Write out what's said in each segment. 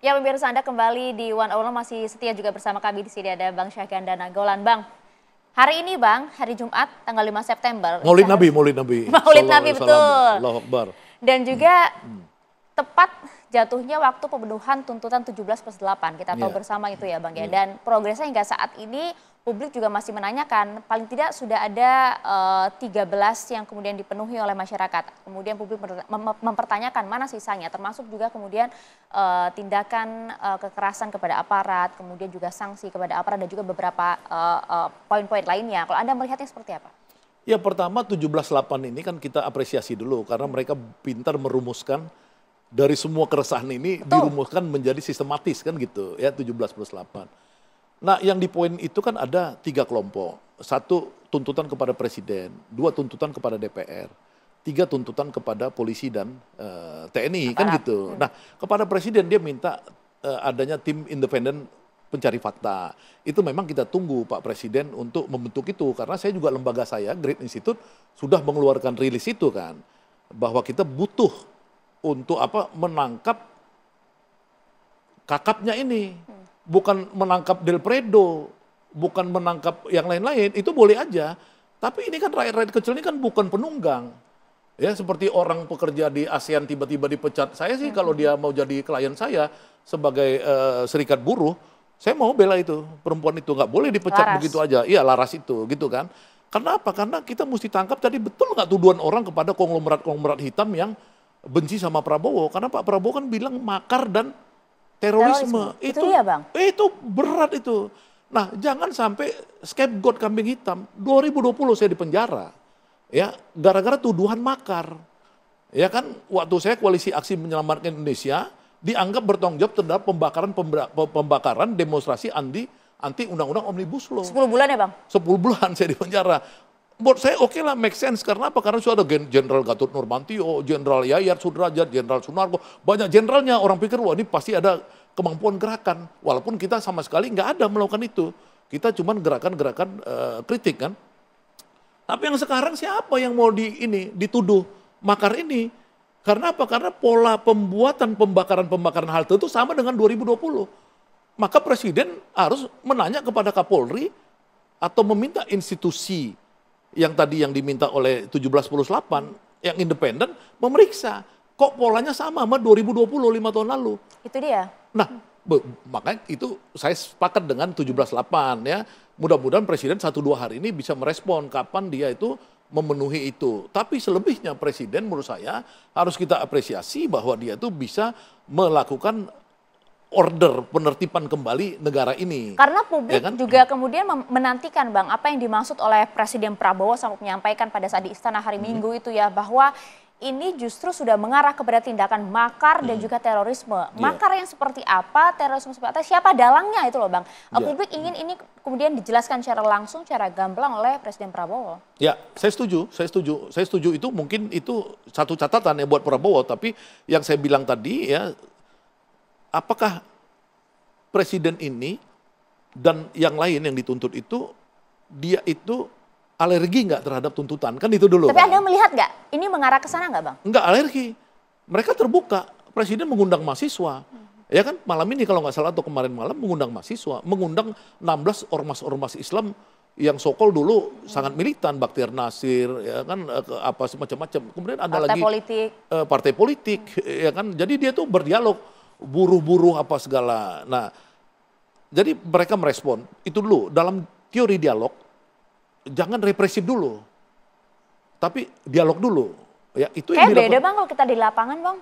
Ya, pemirsa, Anda kembali di One Hour masih setia juga bersama kami di sini ada Bang Syahgan dan Nagolan. Bang, hari ini Bang, hari Jumat tanggal 5 September. Maulid Nabi, Maulid Nabi. Maulid Nabi, betul. Allahu Akbar. Dan juga tepat jatuhnya waktu pembunuhan tuntutan 17+8. Kita tahu bersama itu ya Bang ya. Dan progresnya hingga saat ini publik juga masih menanyakan, paling tidak sudah ada 13 yang kemudian dipenuhi oleh masyarakat. Kemudian publik mempertanyakan mana sisanya, termasuk juga kemudian tindakan kekerasan kepada aparat, kemudian juga sanksi kepada aparat dan juga beberapa poin-poin lainnya. Kalau Anda melihatnya seperti apa? Ya, pertama 17/8 ini kan kita apresiasi dulu karena mereka pintar merumuskan dari semua keresahan ini. Betul. Dirumuskan menjadi sistematis kan gitu ya, 17+8. Nah, yang di poin itu kan ada 3 kelompok. 1 tuntutan kepada presiden, 2 tuntutan kepada DPR, 3 tuntutan kepada polisi dan TNI kan gitu. Nah, kepada presiden dia minta adanya tim independen pencari fakta. Itu memang kita tunggu Pak Presiden untuk membentuk itu karena saya juga lembaga saya Great Institute sudah mengeluarkan rilis itu kan bahwa kita butuh untuk menangkap kakapnya ini. Bukan menangkap Delpredo, bukan menangkap yang lain-lain, itu boleh aja. Tapi ini kan rakyat-rakyat kecil ini kan bukan penunggang. Ya, seperti orang pekerja di ASEAN tiba-tiba dipecat. Saya sih kalau dia mau jadi klien saya sebagai serikat buruh, saya mau bela itu, perempuan itu. Nggak boleh dipecat laras. Begitu aja. Iya, laras itu, gitu kan. Karena apa? Karena kita mesti tangkap tadi betul nggak tuduhan orang kepada konglomerat-konglomerat hitam yang benci sama Prabowo. Karena Pak Prabowo kan bilang makar dan terorisme. Itu dia Bang. Itu berat itu. Nah, jangan sampai scapegoat kambing hitam. 2020 saya di penjara. Ya, gara-gara tuduhan makar. Ya kan, waktu saya koalisi aksi menyelamatkan Indonesia dianggap bertanggung jawab terhadap pembakaran demonstrasi anti undang-undang Omnibus Law. 10 bulan ya Bang? 10 bulan saya di penjara. Buat saya oke lah, make sense. Karena apa? Karena sudah ada Jenderal Gatot Nurmantio, Jenderal Yayat Sudrajat, Jenderal Sunarko. Banyak jenderalnya, orang pikir wah ini pasti ada kemampuan gerakan. Walaupun kita sama sekali nggak ada melakukan itu. Kita cuma gerakan-gerakan kritik kan. Tapi yang sekarang siapa yang mau dituduh makar ini? Karena apa? Karena pola pembuatan pembakaran halte itu sama dengan 2020. Maka Presiden harus menanya kepada Kapolri atau meminta institusi yang tadi yang diminta oleh 17+8 yang independen memeriksa kok polanya sama 2020 5 tahun lalu. Itu dia. Nah, makanya itu saya sepakat dengan 17/8 ya. Mudah-mudahan Presiden 1-2 hari ini bisa merespon kapan dia itu memenuhi itu. Tapi selebihnya Presiden menurut saya harus kita apresiasi bahwa dia itu bisa melakukan order penertiban kembali negara ini. Karena publik ya kan? Juga kemudian menantikan Bang, apa yang dimaksud oleh Presiden Prabowo sampai menyampaikan pada saat di Istana hari Minggu itu ya, bahwa ini justru sudah mengarah kepada tindakan makar dan juga terorisme. Makar yang seperti apa, terorisme seperti apa, siapa dalangnya itu loh Bang. Publik ingin ini kemudian dijelaskan secara langsung, secara gamblang oleh Presiden Prabowo. Ya, saya setuju itu mungkin itu satu catatan ya buat Prabowo, tapi yang saya bilang tadi ya, apakah Presiden ini dan yang lain yang dituntut itu, dia itu alergi nggak terhadap tuntutan? Kan itu dulu. Tapi Anda melihat nggak? Ini mengarah ke sana nggak Bang? Nggak alergi. Mereka terbuka. Presiden mengundang mahasiswa. Ya kan, malam ini kalau nggak salah atau kemarin malam mengundang mahasiswa. Mengundang 16 ormas-ormas Islam yang sokol dulu sangat militan. Baktiar Nasir, ya kan, apa semacam-macam. Kemudian ada partai lagi politik. Partai politik, ya kan. Jadi dia tuh berdialog. Buruh-buruh apa segala. Nah, jadi mereka merespon itu dulu dalam teori dialog, jangan represif dulu, tapi dialog dulu. Ya itu yang beda Bang kalau kita di lapangan Bang.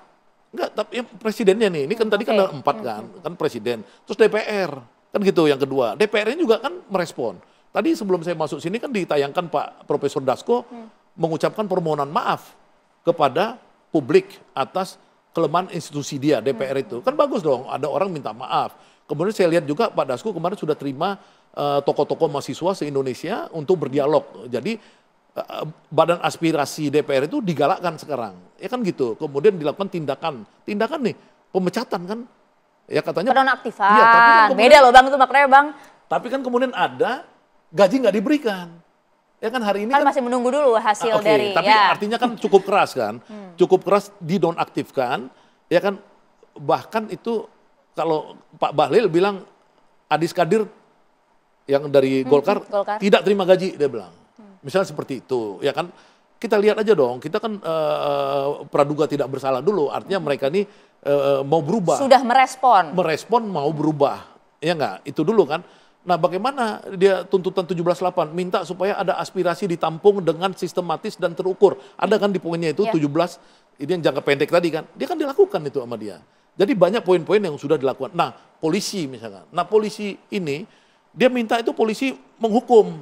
Enggak, tapi yang presidennya nih, ini kan tadi kan ada 4 kan presiden, terus DPR kan gitu yang kedua. DPR ini juga kan merespon. Tadi sebelum saya masuk sini kan ditayangkan Pak Profesor Dasko mengucapkan permohonan maaf kepada publik atas kelemahan institusi dia, DPR itu. Kan bagus dong, ada orang minta maaf. Kemudian saya lihat juga Pak Dasko kemarin sudah terima tokoh-tokoh mahasiswa se-Indonesia untuk berdialog. Jadi badan aspirasi DPR itu digalakkan sekarang. Ya kan gitu. Kemudian dilakukan tindakan nih, pemecatan kan. Ya katanya. Penonaktifan. Iya, tapi kan beda loh Bang itu maknanya Bang. Tapi kan kemudian ada gaji nggak diberikan. Ya kan hari ini kan masih menunggu dulu hasil dari tapi artinya kan cukup keras kan. Cukup keras dinonaktifkan, ya kan, bahkan itu kalau Pak Bahlil bilang Adis Kadir yang dari Golkar tidak terima gaji, dia bilang. Misalnya seperti itu, ya kan? Kita lihat aja dong, kita kan praduga tidak bersalah dulu, artinya mereka ini mau berubah. Sudah merespon. Merespon mau berubah, ya nggak? Itu dulu kan. Nah bagaimana dia tuntutan 17.8, minta supaya ada aspirasi ditampung dengan sistematis dan terukur. Ada kan di poinnya itu 17, ini yang jangka pendek tadi kan, dia kan dilakukan itu sama dia. Jadi banyak poin-poin yang sudah dilakukan. Nah polisi misalkan, nah polisi ini, dia minta itu polisi menghukum,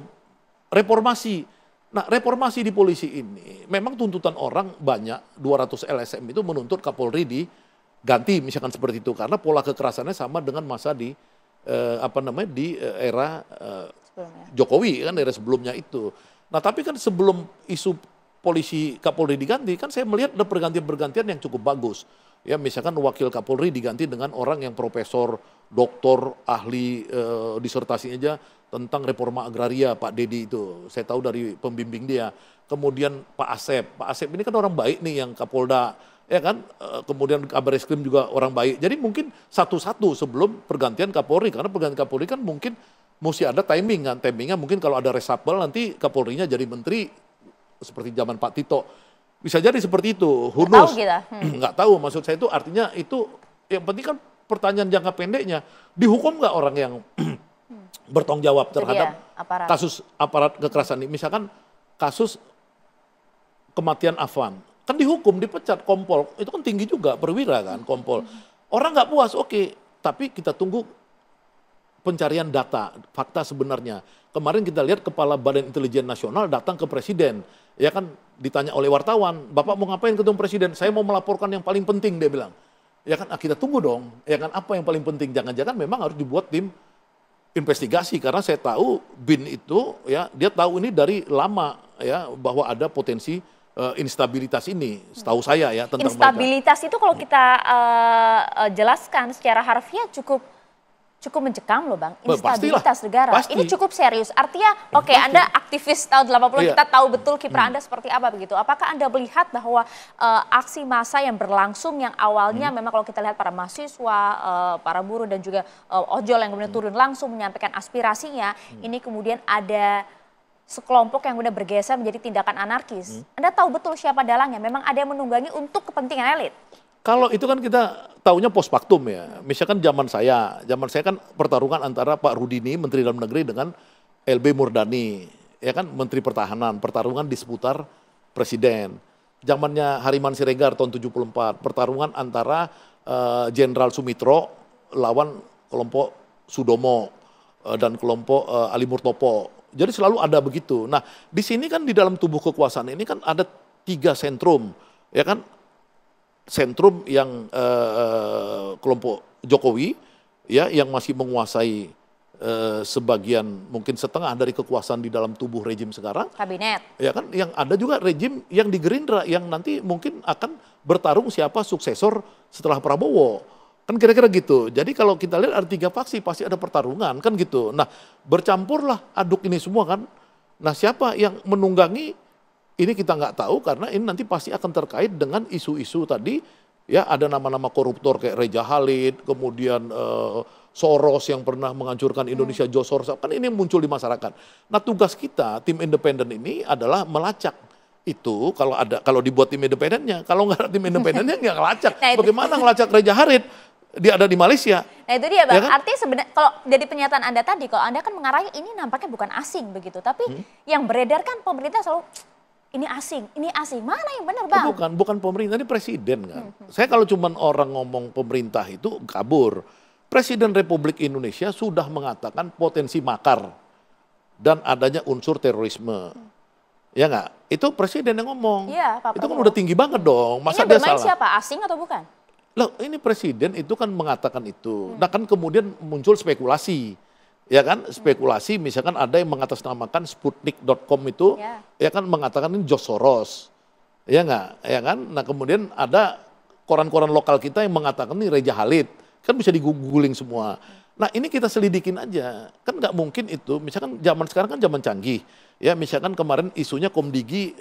reformasi. Nah reformasi di polisi ini, memang tuntutan orang banyak, 200 LSM itu menuntut Kapolri diganti misalkan seperti itu. Karena pola kekerasannya sama dengan masa di era Jokowi kan, era sebelumnya itu. Nah tapi kan sebelum isu polisi Kapolri diganti, kan saya melihat ada pergantian-pergantian yang cukup bagus. Ya misalkan wakil Kapolri diganti dengan orang yang profesor, doktor, ahli disertasinya aja tentang reforma agraria, Pak Dedi itu. Saya tahu dari pembimbing dia. Kemudian Pak Asep ini kan orang baik nih yang Kapolda, ya kan, kemudian Kabar Eskrim juga orang baik. Jadi mungkin satu-satu sebelum pergantian Kapolri, karena pergantian Kapolri kan mungkin mesti ada timing kan, timingnya mungkin kalau ada reshuffle nanti Kapolrinya jadi menteri seperti zaman Pak Tito. Bisa jadi seperti itu, who knows? Nggak tahu, maksud saya itu artinya itu, yang penting kan pertanyaan jangka pendeknya, dihukum nggak orang yang bertanggung jawab terhadap kasus aparat kekerasan ini. Misalkan kasus kematian Afwan. Kan dihukum, dipecat, kompol, itu kan tinggi juga, perwira kan, kompol. Orang nggak puas, oke, tapi kita tunggu pencarian data, fakta sebenarnya. Kemarin kita lihat Kepala Badan Intelijen Nasional datang ke Presiden, ya kan, ditanya oleh wartawan, Bapak mau ngapain ketemu Presiden? Saya mau melaporkan yang paling penting, dia bilang. Ya kan, kita tunggu dong, ya kan, apa yang paling penting? Jangan-jangan memang harus dibuat tim investigasi, karena saya tahu BIN itu, ya, dia tahu ini dari lama, ya, bahwa ada potensi instabilitas ini, setahu saya ya tentang instabilitas mereka. Itu kalau kita jelaskan secara harfiah cukup mencekam loh Bang. Instabilitas negara. Pasti. Ini cukup serius. Artinya oke, Anda aktivis tahun 80, kita tahu betul kiprah Anda seperti apa begitu. Apakah Anda melihat bahwa aksi massa yang berlangsung yang awalnya memang kalau kita lihat para mahasiswa, para buruh dan juga ojol yang kemudian turun langsung menyampaikan aspirasinya, ini kemudian ada sekelompok yang udah bergeser menjadi tindakan anarkis. Anda tahu betul siapa dalangnya, memang ada yang menunggangi untuk kepentingan elit. Kalau itu kan kita taunya post factum ya. Misalkan zaman saya kan pertarungan antara Pak Rudini, Menteri Dalam Negeri dengan LB Murdani, ya kan, Menteri Pertahanan, pertarungan di seputar Presiden. Zamannya Hariman Siregar tahun 74, pertarungan antara Jenderal Sumitro lawan kelompok Sudomo dan kelompok Ali Murtopo. Jadi selalu ada begitu. Nah, di sini kan di dalam tubuh kekuasaan ini kan ada 3 sentrum, ya kan? Sentrum yang kelompok Jokowi, ya, yang masih menguasai sebagian mungkin setengah dari kekuasaan di dalam tubuh rejim sekarang. Kabinet. Ya kan? Yang ada juga rejim yang di Gerindra yang nanti mungkin akan bertarung siapa suksesor setelah Prabowo. Kan kira-kira gitu. Jadi kalau kita lihat ada 3 faksi pasti ada pertarungan kan gitu. Nah bercampurlah aduk ini semua kan. Nah siapa yang menunggangi ini kita nggak tahu karena ini nanti pasti akan terkait dengan isu-isu tadi. Ya ada nama-nama koruptor kayak Reja Khalid, kemudian Soros yang pernah menghancurkan Indonesia, George Soros. Kan ini muncul di masyarakat. Nah tugas kita tim independen ini adalah melacak itu kalau dibuat tim independennya. Kalau nggak ada tim independennya nggak ngelacak. Bagaimana ngelacak Reja Khalid? Dia ada di Malaysia. Nah itu dia Bang, ya kan? Artinya sebenarnya kalau dari pernyataan Anda tadi, kalau Anda kan mengarahnya ini nampaknya bukan asing begitu. Tapi yang beredar kan pemerintah selalu, ini asing. Mana yang benar Bang? Bukan pemerintah, ini presiden kan. Saya kalau cuma orang ngomong pemerintah itu kabur. Presiden Republik Indonesia sudah mengatakan potensi makar dan adanya unsur terorisme. Ya nggak? Itu presiden yang ngomong. Iya, Pak Prabowo. Itu kan udah tinggi banget dong. Masa ini dia salah? siapa? Asing atau bukan? Loh, ini presiden itu kan mengatakan itu. Nah kan kemudian muncul spekulasi. Ya kan, spekulasi misalkan ada yang mengatasnamakan Sputnik.com itu, ya kan mengatakan ini George Soros. Ya nggak? Ya kan? Nah kemudian ada koran-koran lokal kita yang mengatakan ini Reja Khalid. Kan bisa di-googling semua. Nah ini kita selidikin aja. Kan nggak mungkin itu, misalkan zaman sekarang kan zaman canggih. Ya misalkan kemarin isunya Komdigi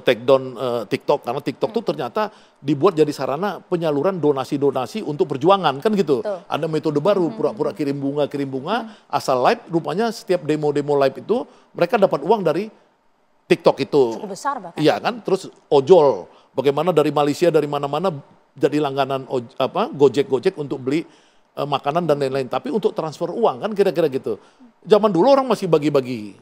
take down TikTok, karena TikTok tuh ternyata dibuat jadi sarana penyaluran donasi-donasi untuk perjuangan kan gitu. Betul. Ada metode baru, pura-pura kirim bunga, asal live, rupanya setiap demo-demo live itu mereka dapat uang dari TikTok itu. Cukup besar bahkan. Iya kan, terus ojol, bagaimana dari Malaysia, dari mana-mana jadi langganan Gojek untuk beli makanan dan lain-lain. Tapi untuk transfer uang kan kira-kira gitu. Zaman dulu orang masih bagi-bagi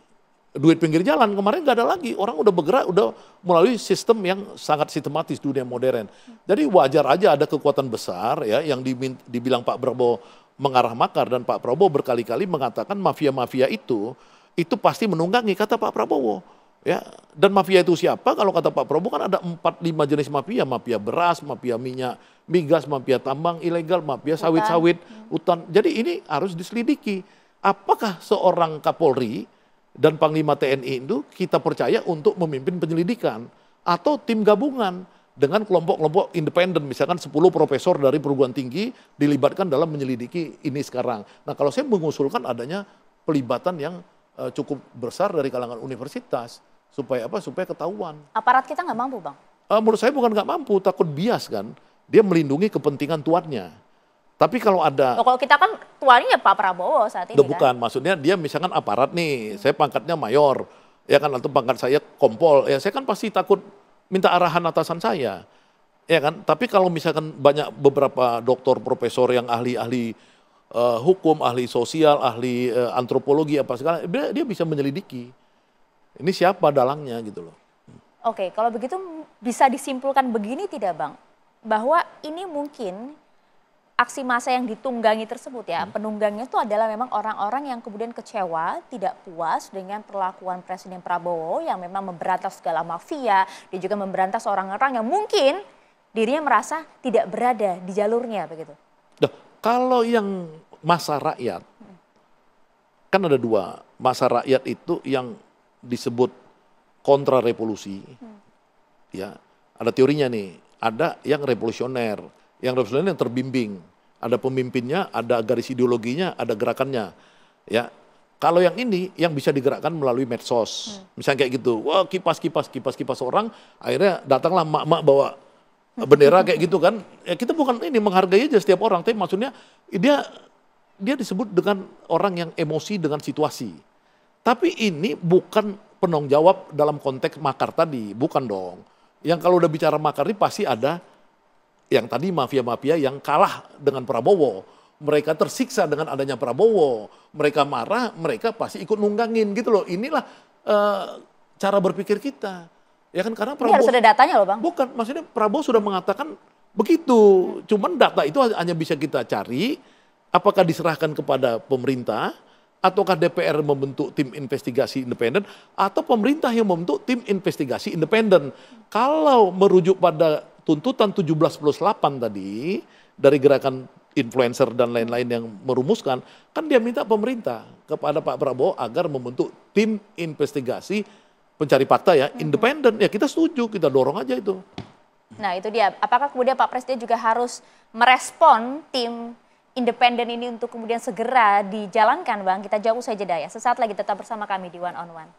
duit pinggir jalan, kemarin nggak ada lagi. Orang udah bergerak, udah melalui sistem yang sangat sistematis dunia modern. Jadi wajar aja ada kekuatan besar ya yang dibilang Pak Prabowo mengarah makar, dan Pak Prabowo berkali-kali mengatakan mafia-mafia itu pasti menunggangi, kata Pak Prabowo. Ya, dan mafia itu siapa? Kalau kata Pak Prabowo kan ada 4-5 jenis mafia, mafia beras, mafia minyak, migas, mafia tambang ilegal, mafia sawit-sawit, hutan. Jadi ini harus diselidiki. Apakah seorang Kapolri dan Panglima TNI itu kita percaya untuk memimpin penyelidikan, atau tim gabungan dengan kelompok-kelompok independen, misalkan 10 profesor dari perguruan tinggi dilibatkan dalam menyelidiki ini sekarang. Nah, kalau saya mengusulkan adanya pelibatan yang cukup besar dari kalangan universitas supaya ketahuan. Aparat kita nggak mampu, Bang? Menurut saya bukan nggak mampu, takut bias kan. Dia melindungi kepentingan tuannya. Tapi kalau ada... Kalau kita kan tuannya Pak Prabowo saat ini bukan, maksudnya dia misalkan aparat nih, saya pangkatnya mayor, ya kan, atau pangkat saya kompol, ya saya kan pasti takut minta arahan atasan saya, ya kan. Tapi kalau misalkan banyak beberapa doktor, profesor yang ahli-ahli hukum, ahli sosial, ahli antropologi, apa segala, dia bisa menyelidiki. Ini siapa dalangnya gitu loh. Oke, kalau begitu bisa disimpulkan begini tidak, Bang? Bahwa ini mungkin aksi massa yang ditunggangi tersebut ya, penunggangnya itu adalah memang orang-orang yang kemudian kecewa, tidak puas dengan perlakuan Presiden Prabowo yang memang memberantas segala mafia, dia juga memberantas orang-orang yang mungkin dirinya merasa tidak berada di jalurnya begitu. Nah, kalau yang massa rakyat, kan ada dua, massa rakyat itu yang disebut kontra revolusi, ya ada teorinya nih, ada yang revolusioner. Yang revolusioner yang terbimbing, ada pemimpinnya, ada garis ideologinya, ada gerakannya. Ya, kalau yang ini yang bisa digerakkan melalui medsos, misalnya kayak gitu. Wah, kipas orang, akhirnya datanglah mak-mak bawa bendera kayak gitu kan. Ya, kita bukan ini menghargai aja setiap orang, tapi maksudnya dia disebut dengan orang yang emosi dengan situasi. Tapi ini bukan penanggung jawab dalam konteks makar tadi, bukan dong. Yang kalau udah bicara makar ini pasti ada yang tadi mafia-mafia yang kalah dengan Prabowo. Mereka tersiksa dengan adanya Prabowo. Mereka marah, mereka pasti ikut nunggangin gitu loh. Inilah cara berpikir kita. Ya kan, karena Prabowo... Ini harus ada datanya loh, Bang. Bukan, maksudnya Prabowo sudah mengatakan begitu. Cuman data itu hanya bisa kita cari apakah diserahkan kepada pemerintah, ataukah DPR membentuk tim investigasi independen, atau pemerintah yang membentuk tim investigasi independen. Kalau merujuk pada tuntutan 17+8 tadi dari gerakan influencer dan lain-lain yang merumuskan, kan dia minta pemerintah kepada Pak Prabowo agar membentuk tim investigasi pencari fakta ya, independen. Ya kita setuju, kita dorong aja itu. Nah itu dia, apakah kemudian Pak Presiden juga harus merespon tim independen ini untuk kemudian segera dijalankan, Bang? Kita jawab usai jeda ya. Sesaat lagi tetap bersama kami di One on One.